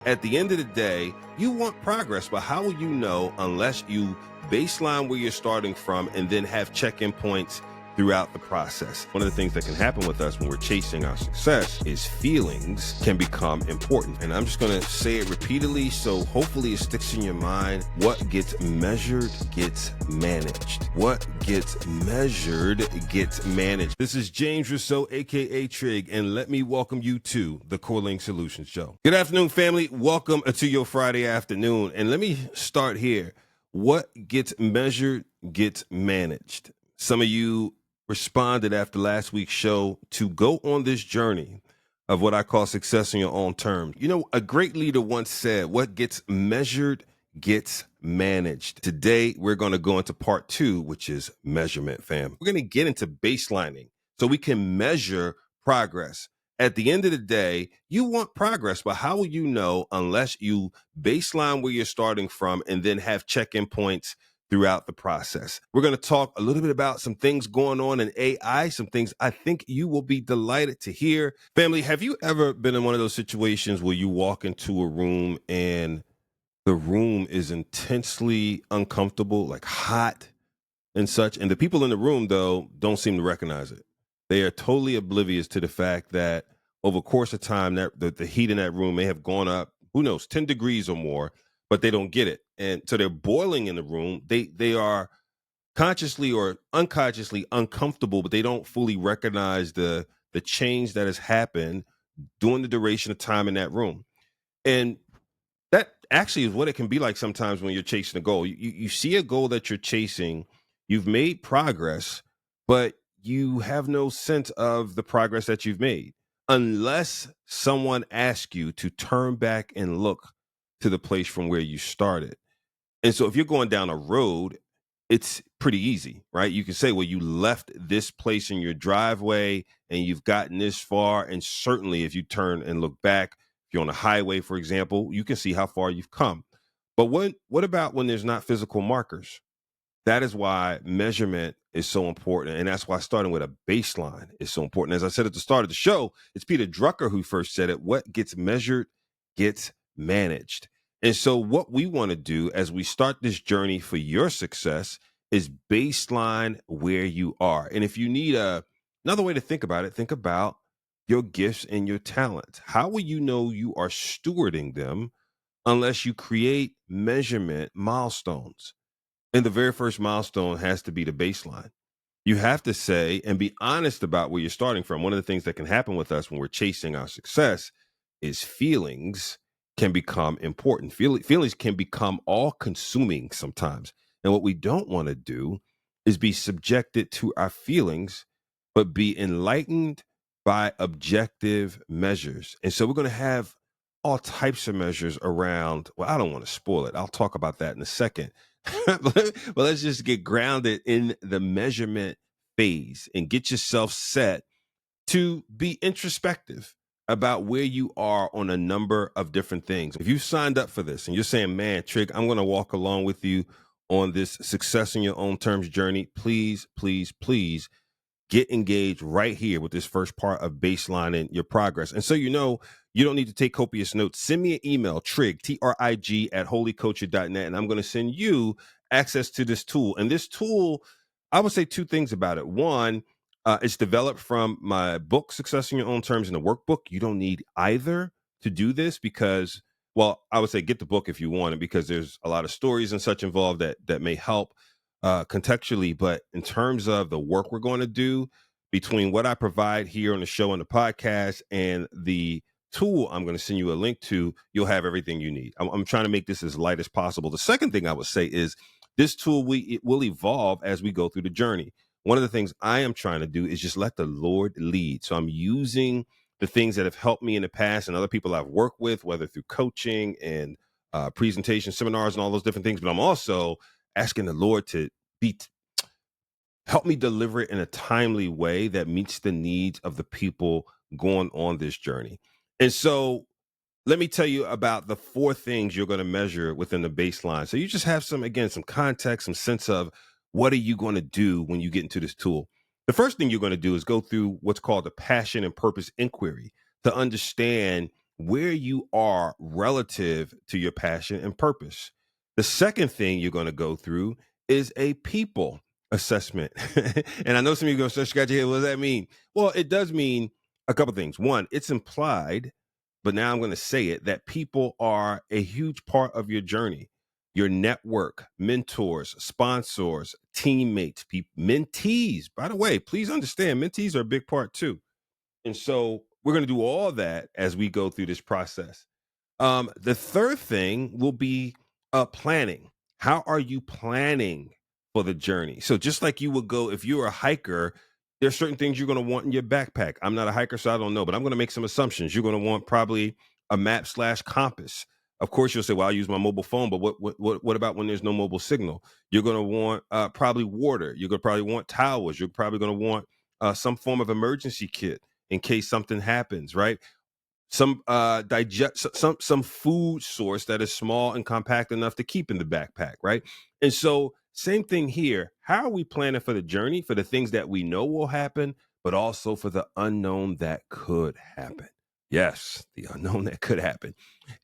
At the end of the day, you want progress, but how will you know unless you baseline where you're starting from and then have check-in points throughout the process? One of the things that can happen with us when we're chasing our success is feelings can become important. And I'm just going to say it repeatedly, so hopefully it sticks in your mind. What gets measured gets managed. What gets measured gets managed. This is James Rosseau, aka Trig, and let me welcome you to the Corelink Solution Show. Good afternoon, family. Welcome to your Friday afternoon. And let me start here. What gets measured gets managed. Some of you responded after last week's show to go on this journey of what I call success on your own terms. You know, a great leader once said, what gets measured gets managed. Today, we're going to go into part 2, which is measurement, fam. We're going to get into baselining so we can measure progress. At the end of the day, you want progress, but how will you know unless you baseline where you're starting from and then have check-in points throughout the process? We're going to talk a little bit about some things going on in AI, some things I think you will be delighted to hear. Family, have you ever been in one of those situations where you walk into a room and the room is intensely uncomfortable, like hot and such, and the people in the room, though, don't seem to recognize it? They are totally oblivious to the fact that over the course of time, that the heat in that room may have gone up, who knows, 10 degrees or more, but they don't get it. And so they're boiling in the room. They are consciously or unconsciously uncomfortable, but they don't fully recognize the change that has happened during the duration of time in that room. And that actually is what it can be like sometimes when you're chasing a goal. You see a goal that you're chasing, you've made progress, but you have no sense of the progress that you've made unless someone asks you to turn back and look to the place from where you started. And so if you're going down a road, it's pretty easy, right? You can say, well, you left this place in your driveway and you've gotten this far. And certainly if you turn and look back, if you're on a highway, for example, you can see how far you've come. But what about when there's not physical markers? That is why measurement is so important. And that's why starting with a baseline is so important. As I said at the start of the show, it's Peter Drucker who first said it. What gets measured gets managed. And so what we want to do as we start this journey for your success is baseline where you are. And if you need another way to think about it, think about your gifts and your talents. How will you know you are stewarding them unless you create measurement milestones? And the very first milestone has to be the baseline. You have to say and be honest about where you're starting from. One of the things that can happen with us when we're chasing our success is feelings can become important. Feelings can become all consuming sometimes. And what we don't want to do is be subjected to our feelings, but be enlightened by objective measures. And so we're going to have all types of measures around. Well, I don't want to spoil it. I'll talk about that in a second. But let's just get grounded in the measurement phase and get yourself set to be introspective about where you are on a number of different things. If you've signed up for this and you're saying, man, Trig, I'm going to walk along with you on this success in your own terms journey, please, please, please get engaged right here with this first part of baselining your progress. And so, you know, you don't need to take copious notes. Send me an email, Trig, Trig, at holycoacher.net, and I'm going to send you access to this tool. And this tool, I would say two things about it. One, it's developed from my book, Success in Your Own Terms, and the workbook. You don't need either to do this because, well, I would say get the book if you want it because there's a lot of stories and such involved that may help contextually. But in terms of the work we're going to do between what I provide here on the show and the podcast and the tool I'm going to send you a link to, you'll have everything you need. I'm trying to make this as light as possible. The second thing I would say is this tool, it will evolve as we go through the journey. One of the things I am trying to do is just let the Lord lead. So I'm using the things that have helped me in the past and other people I've worked with, whether through coaching and presentation seminars and all those different things. But I'm also asking the Lord to help me deliver it in a timely way that meets the needs of the people going on this journey. And so let me tell you about the 4 things you're going to measure within the baseline. So you just have some context, some sense of what are you going to do when you get into this tool. The first thing you're going to do is go through what's called the passion and purpose inquiry to understand where you are relative to your passion and purpose. The second thing you're going to go through is a people assessment. And I know some of you go, so scratch your head, what does that mean? Well, it does mean a couple things. One, it's implied, but now I'm going to say it, that people are a huge part of your journey. Your network, mentors, sponsors, teammates, mentees. By the way, please understand, mentees are a big part too. And so we're going to do all that as we go through this process. The third thing will be planning. How are you planning for the journey? So just like you would go, if you're a hiker, there's certain things you're going to want in your backpack. I'm not a hiker, so I don't know, but I'm going to make some assumptions. You're going to want probably a map/compass. Of course, you'll say, well, I'll use my mobile phone, but what about when there's no mobile signal? You're going to want probably water. You're going to probably want towels. You're probably going to want some form of emergency kit in case something happens, right? Some some food source that is small and compact enough to keep in the backpack, right? And so same thing here. How are we planning for the journey, for the things that we know will happen, but also for the unknown that could happen? Yes, the unknown that could happen.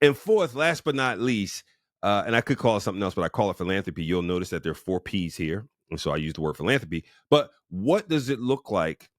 And fourth, last but not least, and I could call it something else, but I call it philanthropy. You'll notice that there are 4 P's here. And so I use the word philanthropy. But what does it look like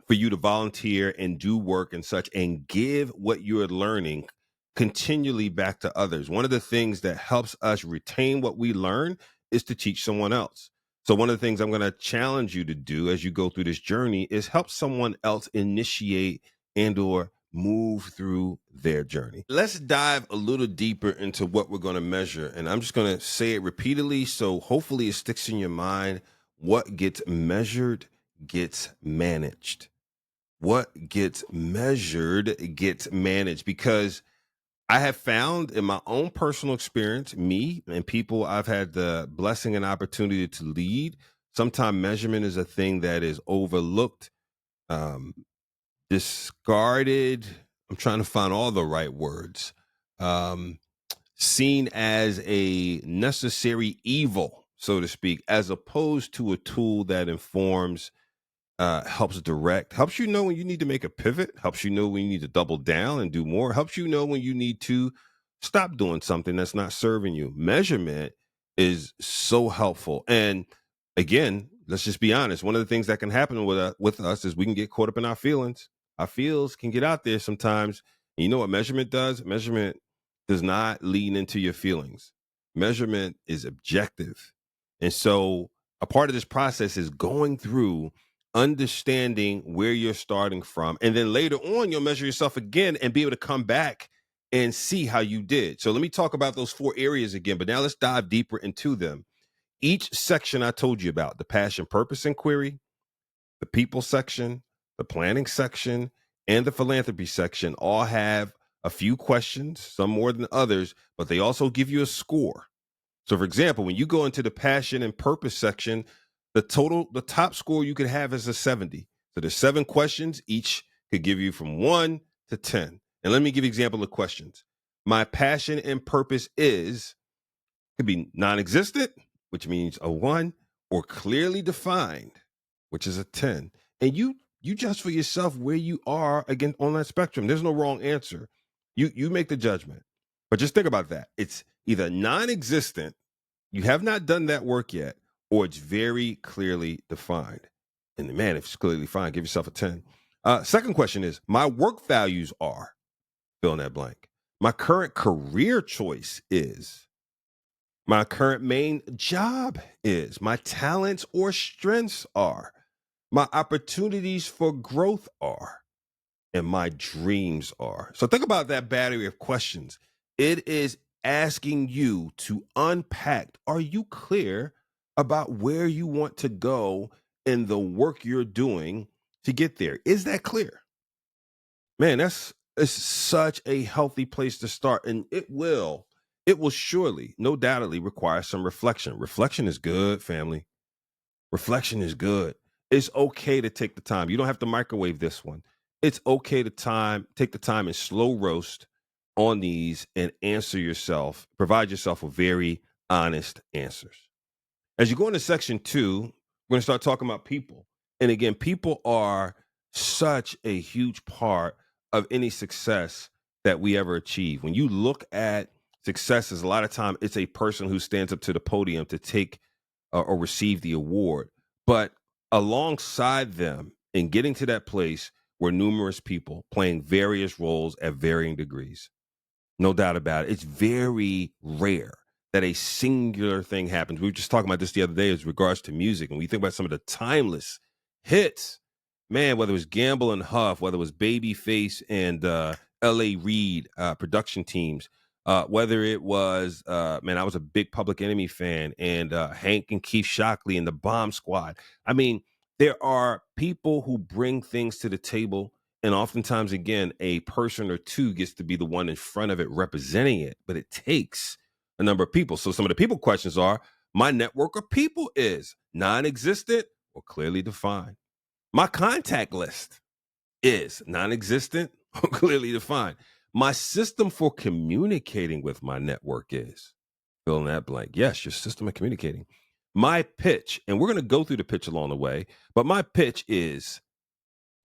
for you to volunteer and do work and such and give what you're learning continually back to others? One of the things that helps us retain what we learn is to teach someone else. So one of the things I'm going to challenge you to do as you go through this journey is help someone else initiate and or move through their journey. Let's dive a little deeper into what we're going to measure. And I'm just going to say it repeatedly, so hopefully it sticks in your mind. What gets measured gets managed. What gets measured gets managed, because I have found in my own personal experience, me and people I've had the blessing and opportunity to lead, sometimes measurement is a thing that is overlooked, um, discarded. I'm trying to find all the right words. Um, Seen as a necessary evil, so to speak, as opposed to a tool that informs, helps direct, helps you know when you need to make a pivot, helps you know when you need to double down and do more, helps you know when you need to stop doing something that's not serving you. Measurement is so helpful. And again, let's just be honest. One of the things that can happen with us is we can get caught up in our feelings. Our feels can get out there sometimes. And you know what measurement does? Measurement does not lean into your feelings. Measurement is objective. And so a part of this process is going through understanding where you're starting from. And then later on, you'll measure yourself again and be able to come back and see how you did. So let me talk about those 4 areas again, but now let's dive deeper into them. Each section I told you about, the passion, purpose, inquiry, the people section, the planning section, and the philanthropy section all have a few questions, some more than others, but they also give you a score. So for example, when you go into the passion and purpose section, the top score you could have is a 70. So there's 7 questions, each could give you from 1 to 10. And let me give you an example of questions. My passion and purpose is, could be non-existent, which means a 1, or clearly defined, which is a 10. And you judge for yourself where you are again on that spectrum. There's no wrong answer. You make the judgment. But just think about that. It's either non-existent, you have not done that work yet, or it's very clearly defined. And man, if it's clearly defined, give yourself a 10. Second question is, my work values are, fill in that blank. My current career choice is, my current main job is, my talents or strengths are, my opportunities for growth are, and my dreams are. So think about that battery of questions. It is asking you to unpack. Are you clear about where you want to go in the work you're doing to get there? Is that clear? Man, it's such a healthy place to start. And it will surely, no doubtedly require some reflection. Reflection is good, family. Reflection is good. It's okay to take the time. You don't have to microwave this one. It's okay to take the time and slow roast on these and answer yourself, provide yourself with very honest answers. As you go into section 2, we're going to start talking about people. And again, people are such a huge part of any success that we ever achieve. When you look at successes, a lot of time it's a person who stands up to the podium to take or receive the award. But alongside them in getting to that place were numerous people playing various roles at varying degrees. No doubt about it. It's very rare that a singular thing happens. We were just talking about this the other day as regards to music. And we think about some of the timeless hits, man, whether it was Gamble and Huff, whether it was Babyface and L.A. Reid production teams, whether it was, man, I was a big Public Enemy fan, and Hank and Keith Shockley and the Bomb Squad. I mean, there are people who bring things to the table, and oftentimes, again, a person or two gets to be the one in front of it representing it, but it takes a number of people. So some of the people questions are, my network of people is non-existent or clearly defined. My contact list is non-existent or clearly defined. My system for communicating with my network is fill in that blank. Yes, your system of communicating. My pitch, and we're going to go through the pitch along the way, but my pitch is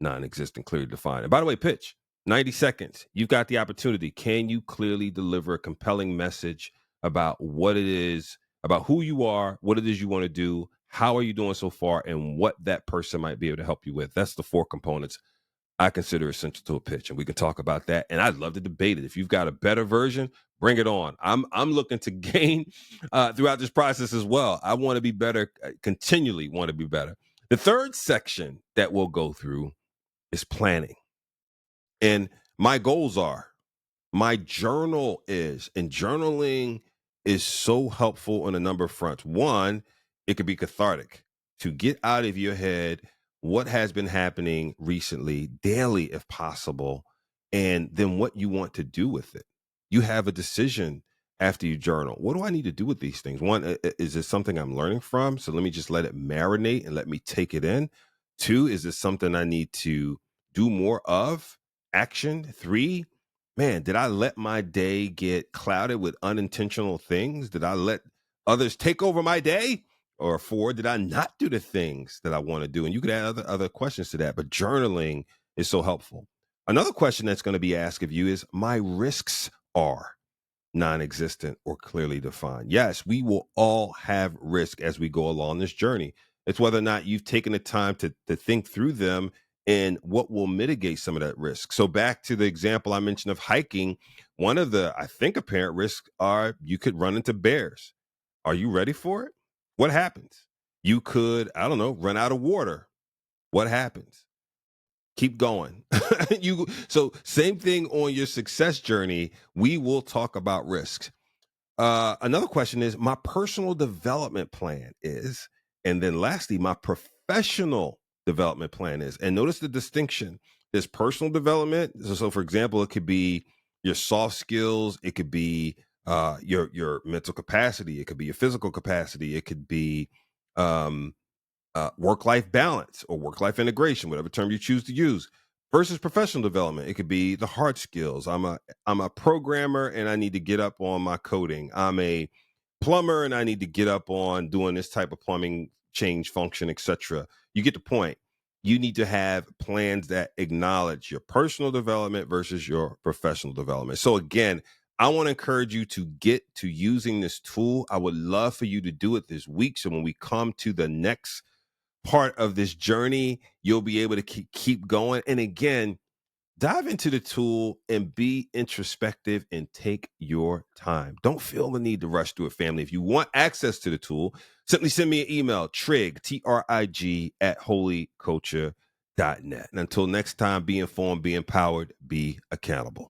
non-existent, clearly defined. And by the way, pitch, 90 seconds. You've got the opportunity. Can you clearly deliver a compelling message about what it is, about who you are, what it is you want to do, how are you doing so far, and what that person might be able to help you with? That's the 4 components I consider essential to a pitch, and we can talk about that. And I'd love to debate it. If you've got a better version, bring it on. I'm looking to gain throughout this process as well. I want to be better, continually want to be better. The third section that we'll go through is planning. And my goals are, my journal is, and journaling is so helpful on a number of fronts. One, it could be cathartic to get out of your head what has been happening recently, daily if possible, and then what you want to do with it. You have a decision after you journal. What do I need to do with these things? One, is this something I'm learning from? So let me just let it marinate and let me take it in. 2, is this something I need to do more of? Action. 3, man, did I let my day get clouded with unintentional things? Did I let others take over my day? Or 4, did I not do the things that I want to do? And you could add other questions to that, but journaling is so helpful. Another question that's going to be asked of you is, my risks are non-existent or clearly defined. Yes, we will all have risk as we go along this journey. It's whether or not you've taken the time to think through them and what will mitigate some of that risk. So back to the example I mentioned of hiking, one of the, I think, apparent risks are you could run into bears. Are you ready for it? What happens? You could, I don't know, run out of water. What happens? Keep going. So same thing on your success journey. We will talk about risks. Another question is, my personal development plan is, and then lastly, my professional development plan is. And notice the distinction. There's personal development. So for example, it could be your soft skills. It could be your mental capacity. It could be your physical capacity. It could be work-life balance or work-life integration, whatever term you choose to use, versus professional development. It could be the hard skills. I'm a programmer and I need to get up on my coding. I'm a plumber and I need to get up on doing this type of plumbing change function, etc. You get the point. You need to have plans that acknowledge your personal development versus your professional development. So again, I want to encourage you to get to using this tool. I would love for you to do it this week. So when we come to the next part of this journey, you'll be able to keep going. And again, dive into the tool and be introspective and take your time. Don't feel the need to rush through it, family. If you want access to the tool, simply send me an email, Trig, Trig, at holyculture.net. And until next time, be informed, be empowered, be accountable.